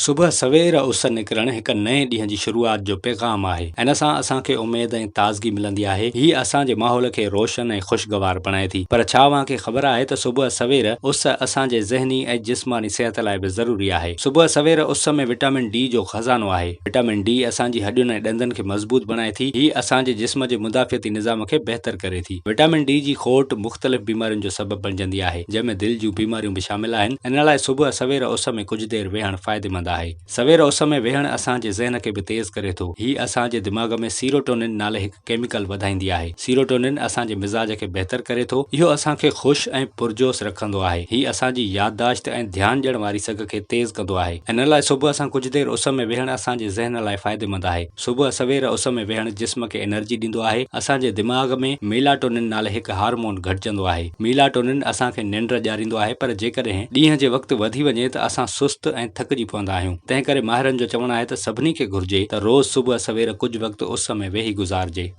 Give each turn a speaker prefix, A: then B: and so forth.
A: सुबह सवेर उस निकिरण हिक नए ॾींहं जी शुरूआत जो पैगाम आहे। इन सां असांखे उमेद ऐं ताज़गी मिलंदी आहे। ही असांजे माहौल खे रोशन ऐं ख़ुशगवार बणाए थी। पर छा अव्हांखे ख़बर आहे त सुबह सवेर उस असांजे ज़हनी ऐं जिस्मानी सेहत लाइ बि ज़रूरी आहे। सुबह सवेर उस में विटामिन डी जो खज़ानो आहे। विटामिन डी असांजी हॾियुनि ऐं ॾंदनि खे मज़बूत बणाए थी। ही असांजे जिस्म जे मुदाफ़ियती निज़ाम खे बहितर करे थी। विटामिन डी जी खोट मुख़्तलिफ़ बीमारियुनि जो सबबु बणिजंदी आहे, जंहिंमें दिलि जूं बीमारियूं बि शामिल आहिनि। इन लाइ सुबह सवेर उस में कुछ देर वेहण फ़ाइदेमंद आहे। सवेर उस में वेहण असांजे ज़हन खे भी तेज़ करे थो। ही असांजे दिमाग़ में सीरोटोनिन नाले हिकु केमिकल वधाईंदी आहे। सीरोटोनिन असांजे मिज़ाज खे बहितर करे थो। इहो असांखे ख़ुशि ऐं पुरजोश रखंदो आहे। ही असांजी याददाश्त ऐं ध्यानु ॾियण वारी सघ खे तेज़ कंदो आहे। इन लाइ सुबह सां कुछ देर उस में वेहण असांजे ज़हन लाइ फ़ाइदेमंद आहे। सुबह सवेर उस में वेहण जिस्म खे एनर्जी ॾींदो आहे। असांजे दिमाग़ में मेलाटोनिन नाले हिकु हार्मोन घटिजंदो आहे। मेलाटोनिन असांखे निंड ॾियारींदो आहे, पर जेकॾहिं ॾींहं जे वक़्तु वधी वञे त असां सुस्त ऐं थकिजी पवंदा आहियूं। तंहिं करे माहिरनि जो चवणु आहे त सभिनी खे घुर्जे त रोज़ सुबह सवेर कुछ वक़्तु उस में वेही गुज़ारिजे।